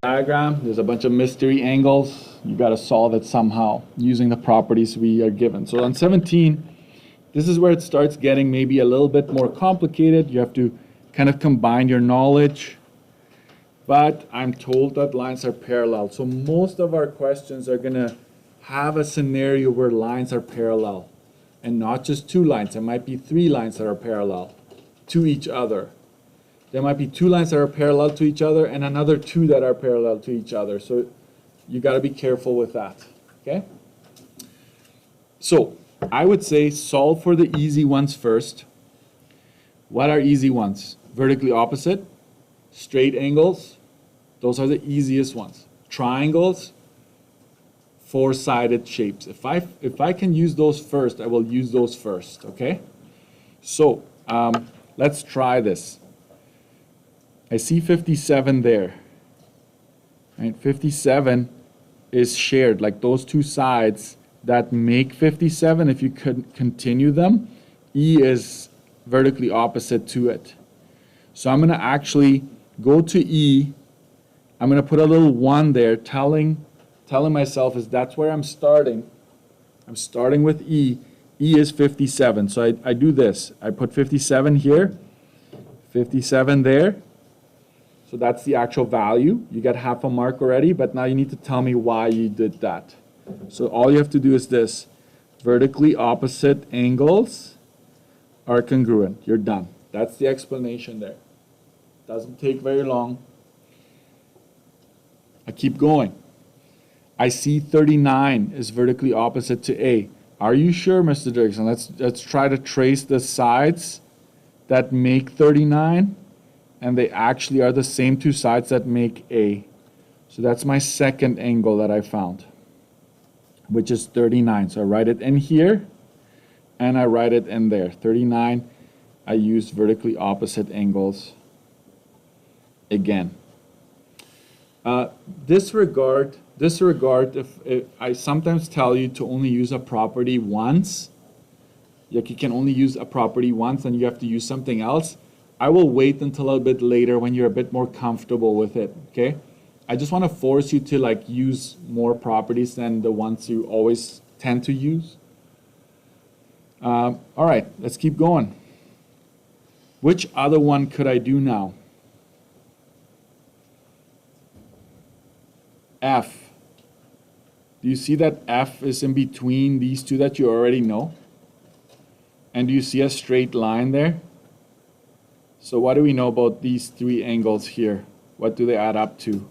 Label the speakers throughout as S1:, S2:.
S1: diagram. There's a bunch of mystery angles. You got to solve it somehow using the properties we are given. So on 17, this is where it starts getting maybe a little bit more complicated. You have to kind of combine your knowledge. But I'm told that lines are parallel. So most of our questions are going to have a scenario where lines are parallel. And not just two lines. There might be three lines that are parallel to each other. There might be two lines that are parallel to each other and another two that are parallel to each other. So you got to be careful with that. Okay? So I would say solve for the easy ones first. What are easy ones? Vertically opposite, straight angles, those are the easiest ones. Triangles, four-sided shapes. If I can use those first, I will use those first, okay? So let's try this. I see 57 there. Right? 57 is shared, like those two sides that make 57, if you could continue them, E is vertically opposite to it. So I'm going to actually go to E. I'm going to put a little 1 there, telling myself is that's where I'm starting. I'm starting with E. E is 57. So I do this. I put 57 here, 57 there. So that's the actual value. You got half a mark already, but now you need to tell me why you did that. So all you have to do is this. Vertically opposite angles are congruent. You're done. That's the explanation there. Doesn't take very long. I keep going. I see 39 is vertically opposite to A. Are you sure, Mr. Dirksen? Let's try to trace the sides that make 39, and they actually are the same two sides that make A. So that's my second angle that I found, which is 39. So I write it in here, and I write it in there. 39, I use vertically opposite angles again. Disregard, if I sometimes tell you to only use a property once, like you can only use a property once and you have to use something else, I will wait until a bit later when you're a bit more comfortable with it, okay? I just want to force you to like use more properties than the ones you always tend to use. All right, let's keep going. Which other one could I do now? F. Do you see that F is in between these two that you already know? And do you see a straight line there? So what do we know about these three angles here? What do they add up to?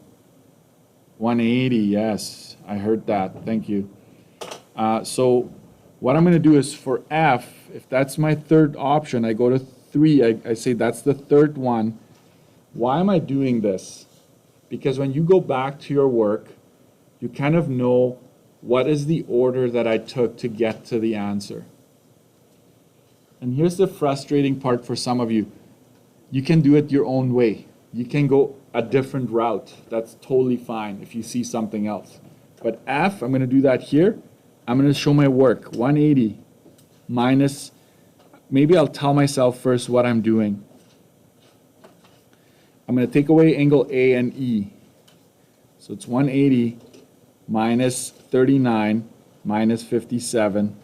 S1: 180, yes, I heard that, thank you. So what I'm going to do is for F, if that's my third option, I go to 3, I say that's the third one. Why am I doing this? Because when you go back to your work, you kind of know what is the order that I took to get to the answer. And here's the frustrating part for some of you. You can do it your own way. You can go a different route. That's totally fine if you see something else. But F, I'm going to do that here. I'm going to show my work. 180 minus, maybe I'll tell myself first what I'm doing. I'm going to take away angle A and E. So it's 180 minus 39 minus 57.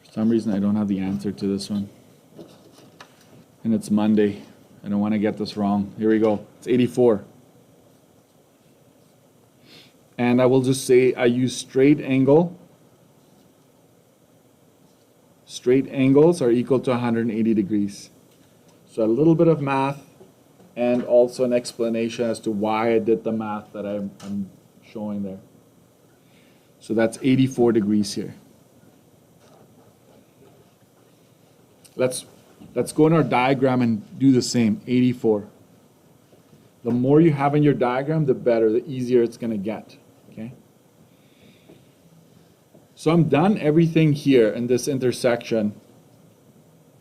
S1: For some reason I don't have the answer to this one. And it's Monday. I don't want to get this wrong. Here we go. It's 84. And I will just say I use straight angle. Straight angles are equal to 180 degrees. So a little bit of math and also an explanation as to why I did the math that I'm showing there. So that's 84 degrees here. Let's go in our diagram and do the same, 84. The more you have in your diagram, the better, the easier it's going to get, okay? So I'm done everything here in this intersection.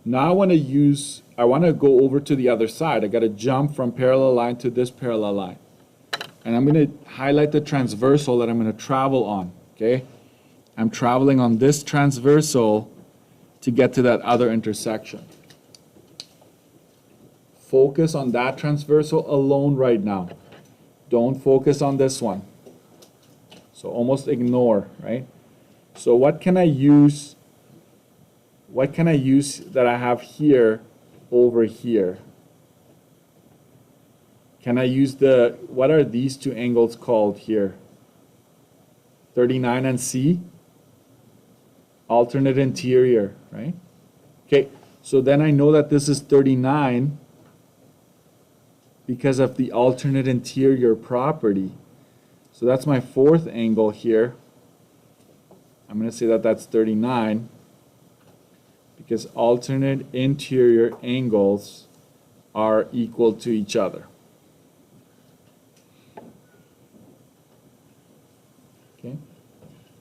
S1: Now I want to go over to the other side. I got to jump from parallel line to this parallel line. And I'm going to highlight the transversal that I'm going to travel on, okay? I'm traveling on this transversal to get to that other intersection. Focus on that transversal alone right now. Don't focus on this one. So almost ignore, right? So what can I use? What can I use that I have here over here? Can I use what are these two angles called here? 39 and C? Alternate interior, right? Okay, so then I know that this is 39 because of the alternate interior property. So that's my fourth angle here. I'm going to say that that's 39 because alternate interior angles are equal to each other. Okay,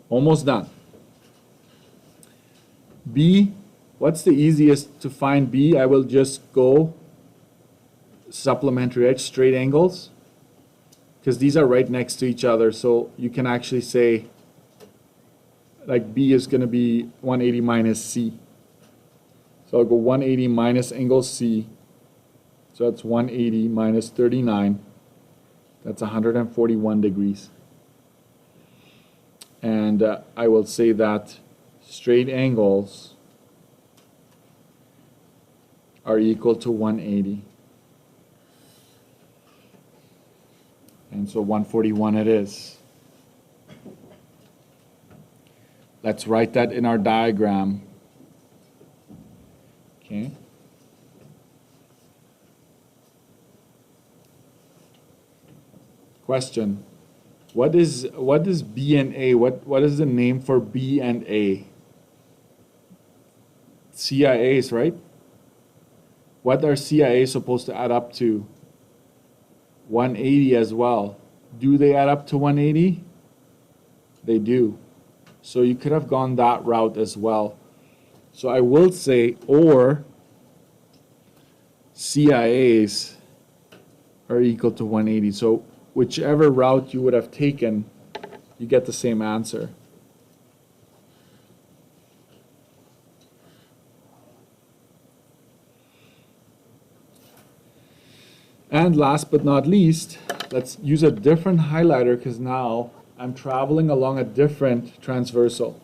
S1: almost done. B, what's the easiest to find B? I will just go supplementary edge, straight angles, because these are right next to each other, so you can actually say like B is going to be 180 minus C. So I'll go 180 minus angle C, so that's 180 minus 39, that's 141 degrees. And I will say that straight angles are equal to 180. And so 141 it is. Let's write that in our diagram. Okay. Question. What is B and A? What is the name for B and A? CIAs, right? What are CIAs supposed to add up to? 180 as well. Do they add up to 180? They do. So you could have gone that route as well. So I will say, or CIAs are equal to 180. So whichever route you would have taken, you get the same answer. And last but not least, let's use a different highlighter because now I'm traveling along a different transversal.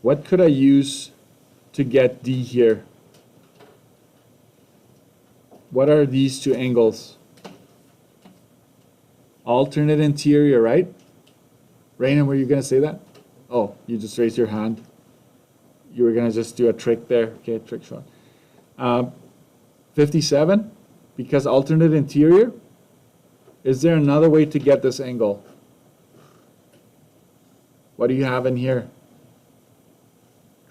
S1: What could I use to get D here? What are these two angles? Alternate interior, right? Raina, were you going to say that? Oh, you just raised your hand. You were going to just do a trick there. Okay, trick shot. 57, because alternate interior. Is there another way to get this angle? What do you have in here?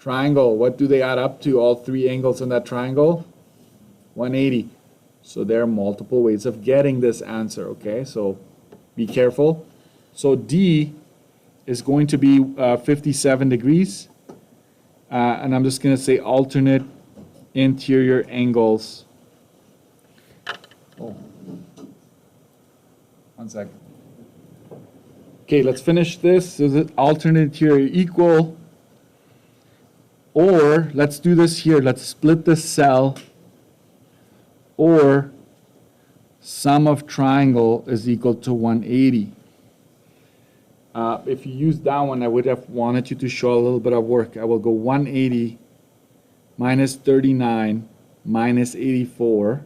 S1: Triangle. What do they add up to? All three angles in that triangle? 180. So there are multiple ways of getting this answer, okay? So be careful. So D is going to be 57 degrees. And I'm just going to say alternate interior angles. Oh. 1 second. Okay, let's finish this. Is it alternate interior equal? Or let's do this here. Let's split this cell. Or sum of triangle is equal to 180. If you use that one, I would have wanted you to show a little bit of work. I will go 180 minus 39 minus 84.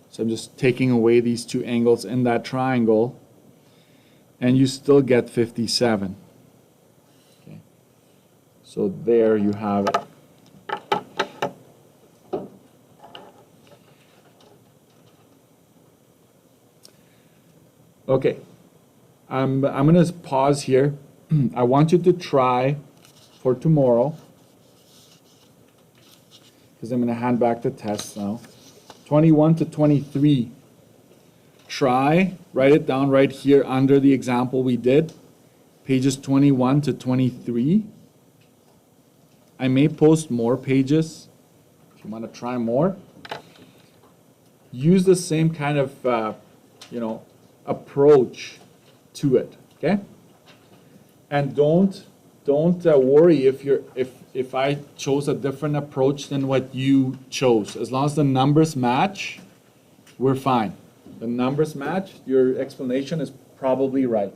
S1: So I'm just taking away these two angles in that triangle. And you still get 57. Okay. So there you have it. Okay. I'm going to pause here. I want you to try for tomorrow, because I'm going to hand back the test now. 21 to 23. Try, write it down right here under the example we did, pages 21 to 23. I may post more pages if you want to try more. Use the same kind of, approach to it, okay? And don't worry if I chose a different approach than what you chose. As long as the numbers match, we're fine. The numbers match, your explanation is probably right.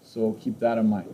S1: So keep that in mind.